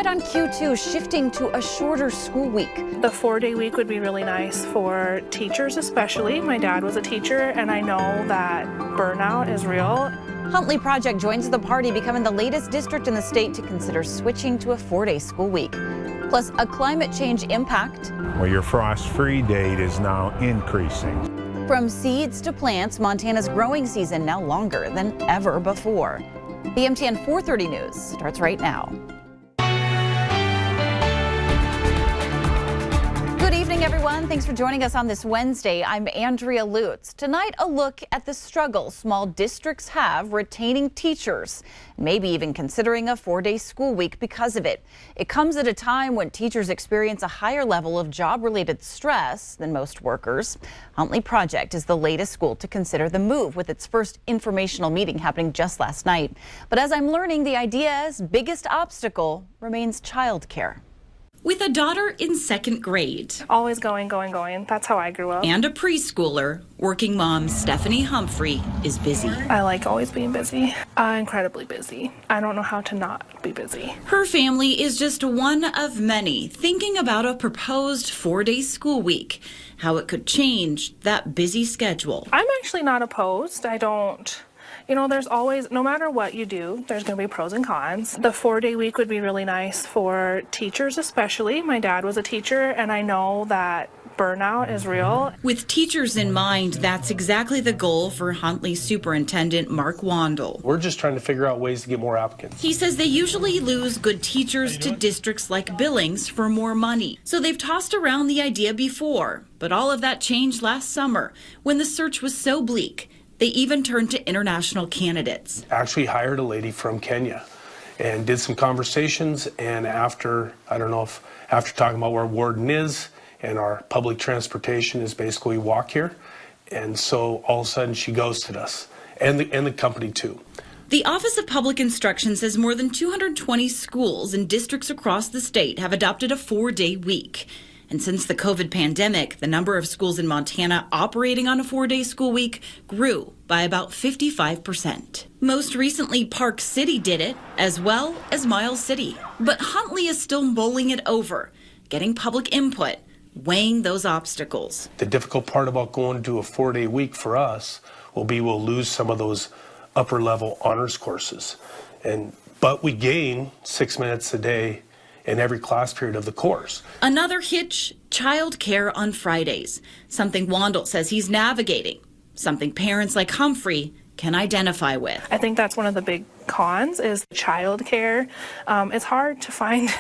Tonight on Q2, shifting to a shorter school week. The 4-day week would be really nice for teachers especially. My dad was a teacher and I know that burnout is real. Huntley Project joins the party, becoming the latest district in the state to consider switching to a 4-day school week. Plus, a climate change impact. Well, your frost-free date is now increasing. From seeds to plants, Montana's growing season now longer than ever before. The MTN 4:30 news starts right now. Good evening, everyone. Thanks for joining us on this Wednesday. I'm Andrea Lutz. Tonight, a look at the struggle small districts have retaining teachers, maybe even considering a 4-day school week because of it. It comes at a time when teachers experience a higher level of job-related stress than most workers. Huntley Project is the latest school to consider the move, with its first informational meeting happening just last night. But as I'm learning, the idea's biggest obstacle remains childcare. With a daughter in 2nd grade. Always going. That's how I grew up. And a preschooler, working mom Stephanie Humphrey is busy. I like always being busy. Incredibly busy. I don't know how to not be busy. Her family is just one of many thinking about a proposed 4-day school week, how it could change that busy schedule. I'm actually not opposed. There's always, no matter what you do, there's going to be pros and cons. The 4-day week would be really nice for teachers especially. My dad was a teacher and I know that burnout is real. With teachers in mind, that's exactly the goal for Huntley Superintendent Mark Wandel. We're just trying to figure out ways to get more applicants. He says they usually lose good teachers to districts like Billings for more money. So they've tossed around the idea before, but all of that changed last summer when the search was so bleak. They even turned to international candidates. Actually hired a lady from Kenya and did some conversations, and after talking about where Warden is and our public transportation is basically walk here, and so all of a sudden she ghosted us and the company too. The Office of Public Instruction says more than 220 schools and districts across the state have adopted a 4-day week. And since the COVID pandemic, the number of schools in Montana operating on a 4-day school week grew by about 55%. Most recently, Park City did it, as well as Miles City. But Huntley is still mulling it over, getting public input, weighing those obstacles. The difficult part about going to a 4-day week for us will be we'll lose some of those upper-level honors courses. But we gain 6 minutes a day in every class period of the course. Another hitch, childcare on Fridays, something Wandel says he's navigating, something parents like Humphrey can identify with. I think that's one of the big cons is childcare. It's hard to find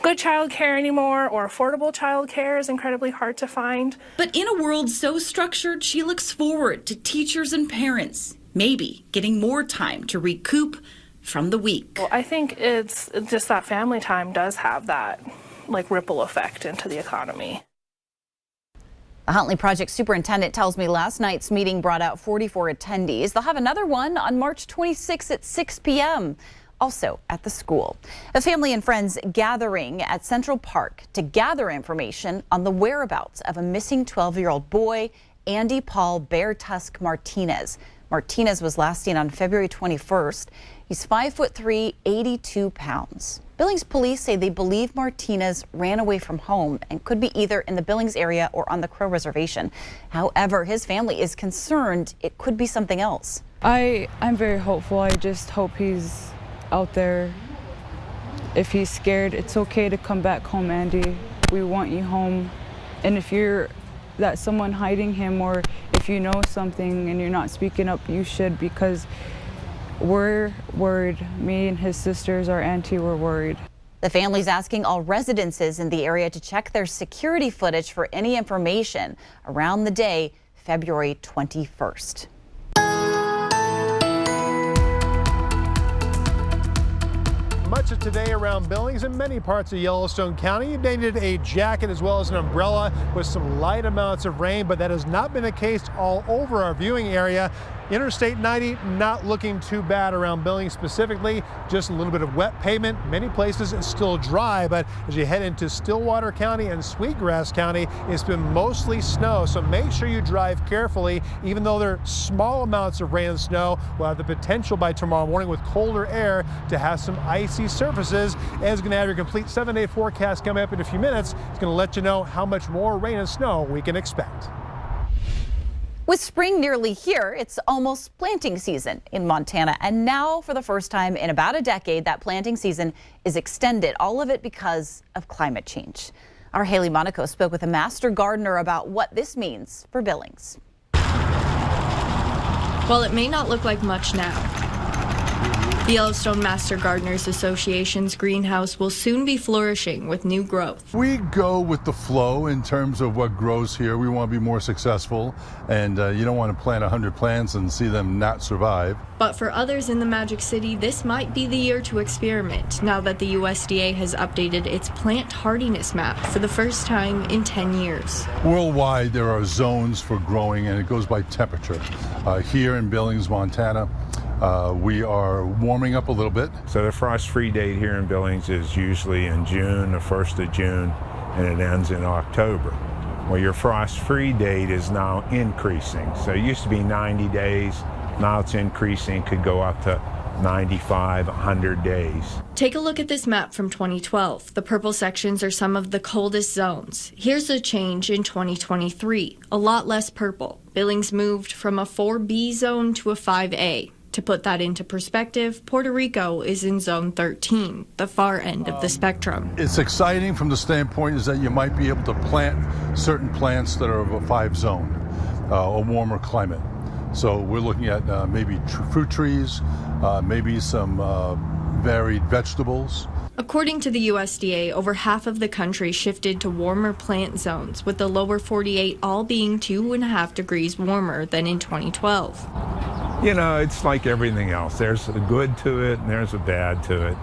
good childcare anymore, or affordable childcare is incredibly hard to find. But in a world so structured, she looks forward to teachers and parents maybe getting more time to recoup from the week. Well, I think it's just that family time does have that ripple effect into the economy. The Huntley Project superintendent tells me last night's meeting brought out 44 attendees. They'll have another one on March 26 at 6 p.m. also at the school. A family and friends gathering at Central Park to gather information on the whereabouts of a missing 12-year-old boy, Andy Paul Bear Tusk Martinez. Martinez was last seen on February 21st. He's 5'3", 82 pounds. Billings police say they believe Martinez ran away from home and could be either in the Billings area or on the Crow Reservation. However, his family is concerned it could be something else. I'm very hopeful. I just hope he's out there. If he's scared, it's okay to come back home, Andy. We want you home. And if you're that someone hiding him, or if you know something and you're not speaking up, you should, because we're worried. Me and his sisters, our auntie, were worried. The family's asking all residences in the area to check their security footage for any information around the day, February 21st. Much of today around Billings and many parts of Yellowstone County. You needed a jacket as well as an umbrella with some light amounts of rain, but that has not been the case all over our viewing area. Interstate 90 not looking too bad around Billings specifically. Just a little bit of wet pavement. Many places it's still dry, but as you head into Stillwater County and Sweetgrass County, it's been mostly snow. So make sure you drive carefully. Even though there are small amounts of rain and snow, we'll have the potential by tomorrow morning with colder air to have some icy surfaces. Ed's going to have your complete 7-day forecast coming up in a few minutes. It's going to let you know how much more rain and snow we can expect. With spring nearly here, it's almost planting season in Montana. And now, for the first time in about a decade, that planting season is extended. All of it because of climate change. Our Haley Monaco spoke with a master gardener about what this means for Billings. While it may not look like much now, the Yellowstone Master Gardeners Association's greenhouse will soon be flourishing with new growth. We go with the flow in terms of what grows here. We want to be more successful, and you don't want to plant 100 plants and see them not survive. But for others in the Magic City, this might be the year to experiment now that the USDA has updated its plant hardiness map for the first time in 10 years. Worldwide, there are zones for growing, and it goes by temperature. Here in Billings, Montana, we are warming up a little bit. So the frost-free date here in Billings is usually in June, the 1st of June, and it ends in October. Well, your frost-free date is now increasing. So it used to be 90 days. Now it's increasing, could go up to 95, 100 days. Take a look at this map from 2012. The purple sections are some of the coldest zones. Here's a change in 2023. A lot less purple. Billings moved from a 4B zone to a 5A. To put that into perspective, Puerto Rico is in zone 13, the far end of the spectrum. It's exciting from the standpoint is that you might be able to plant certain plants that are of a 5 zone, a warmer climate. So we're looking at maybe fruit trees, maybe some varied vegetables. According to the USDA, over half of the country shifted to warmer plant zones, with the lower 48 all being 2.5 degrees warmer than in 2012. You know, it's like everything else. There's a good to it and there's a bad to it,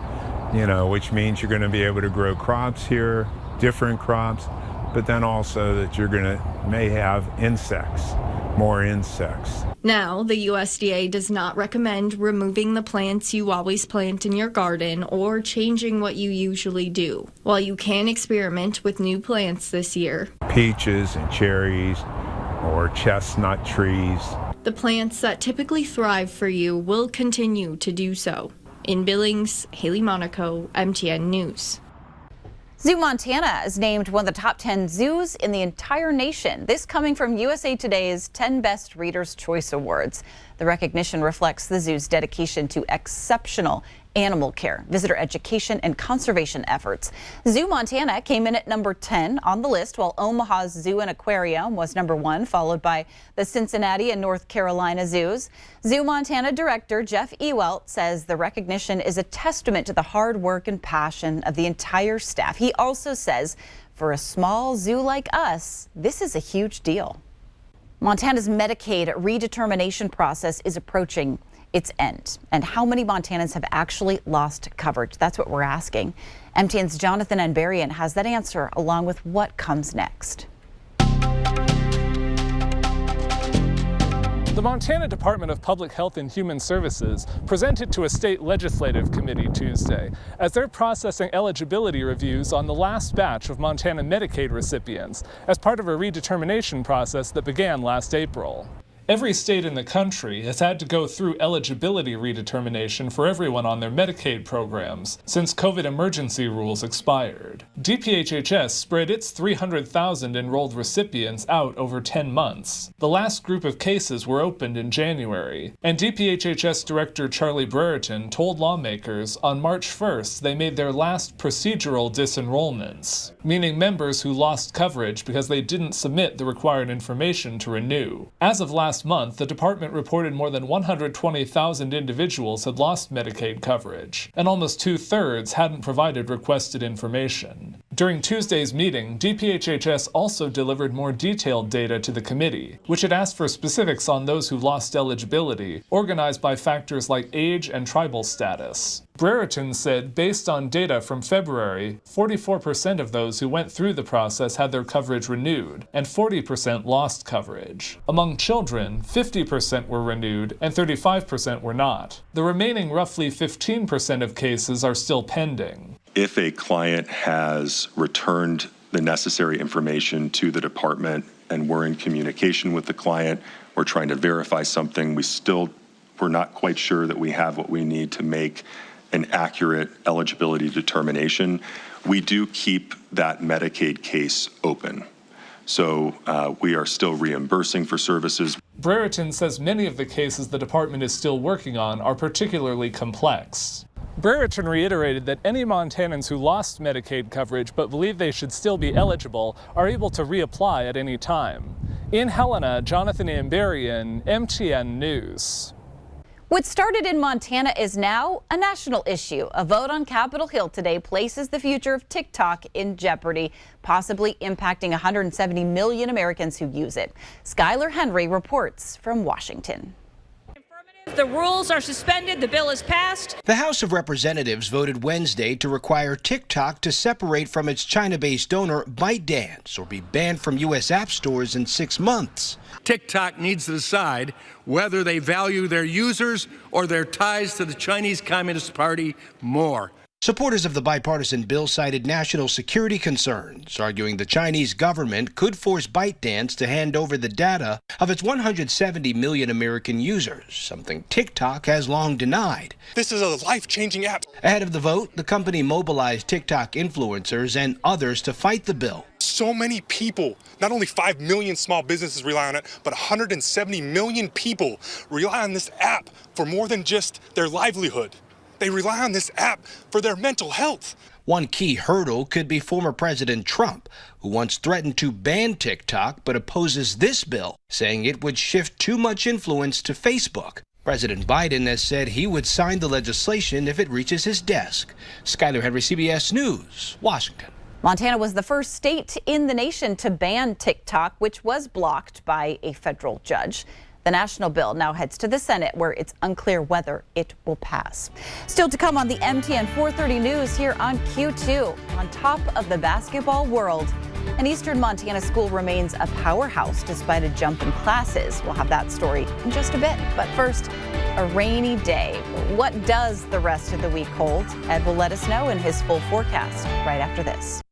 you know, which means you're going to be able to grow crops here, different crops, but then also that you're going to may have insects, more insects. Now, the USDA does not recommend removing the plants you always plant in your garden or changing what you usually do. While you can experiment with new plants this year, Peaches and cherries or chestnut trees. the plants that typically thrive for you will continue to do so. In Billings, Haley Monaco, MTN News. Zoo Montana is named one of the top 10 zoos in the entire nation. This coming from USA Today's 10 Best Readers' Choice Awards. The recognition reflects the zoo's dedication to exceptional animal care, visitor education, and conservation efforts. Zoo Montana came in at number 10 on the list, while Omaha's Zoo and Aquarium was number 1, followed by the Cincinnati and North Carolina zoos. Zoo Montana director Jeff Ewelt says the recognition is a testament to the hard work and passion of the entire staff. He also says for a small zoo like us, this is a huge deal. Montana's Medicaid redetermination process is approaching its end. And how many Montanans have actually lost coverage? That's what we're asking. MTN's Jonathan Anbarian has that answer, along with what comes next. The Montana Department of Public Health and Human Services presented to a state legislative committee Tuesday as they're processing eligibility reviews on the last batch of Montana Medicaid recipients as part of a redetermination process that began last April. Every state in the country has had to go through eligibility redetermination for everyone on their Medicaid programs since COVID emergency rules expired. DPHHS spread its 300,000 enrolled recipients out over 10 months. The last group of cases were opened in January, and DPHHS Director Charlie Brereton told lawmakers on March 1st they made their last procedural disenrollments, meaning members who lost coverage because they didn't submit the required information to renew. As of last month, the department reported more than 120,000 individuals had lost Medicaid coverage, and almost 2/3 hadn't provided requested information. During Tuesday's meeting, DPHHS also delivered more detailed data to the committee, which had asked for specifics on those who lost eligibility, organized by factors like age and tribal status. Brereton said based on data from February, 44% of those who went through the process had their coverage renewed, and 40% lost coverage. Among children, 50% were renewed and 35% were not. The remaining roughly 15% of cases are still pending. If a client has returned the necessary information to the department and we're in communication with the client, we're trying to verify something, we're not quite sure that we have what we need to make an accurate eligibility determination, we do keep that Medicaid case open. So we are still reimbursing for services. Brereton says many of the cases the department is still working on are particularly complex. Brereton reiterated that any Montanans who lost Medicaid coverage but believe they should still be eligible are able to reapply at any time. In Helena, Jonathan Amberian, MTN News. What started in Montana is now a national issue. A vote on Capitol Hill today places the future of TikTok in jeopardy, possibly impacting 170 million Americans who use it. Skylar Henry reports from Washington. The rules are suspended. The bill is passed. The House of Representatives voted Wednesday to require TikTok to separate from its China-based donor ByteDance or be banned from U.S. app stores in 6 months. TikTok needs to decide whether they value their users or their ties to the Chinese Communist Party more. Supporters of the bipartisan bill cited national security concerns, arguing the Chinese government could force ByteDance to hand over the data of its 170 million American users, something TikTok has long denied. This is a life-changing app. Ahead of the vote, the company mobilized TikTok influencers and others to fight the bill. So many people, not only 5 million small businesses rely on it, but 170 million people rely on this app for more than just their livelihood. They rely on this app for their mental health. One key hurdle could be former President Trump, who once threatened to ban TikTok but opposes this bill, saying it would shift too much influence to Facebook. President Biden has said he would sign the legislation if it reaches his desk. Skylar Henry, CBS News, Washington. Montana was the first state in the nation to ban TikTok, which was blocked by a federal judge. The national bill now heads to the Senate, where it's unclear whether it will pass. Still to come on the MTN 430 News here on Q2. On top of the basketball world, an eastern Montana school remains a powerhouse despite a jump in classes. We'll have that story in just a bit. But first, a rainy day. What does the rest of the week hold? Ed will let us know in his full forecast right after this.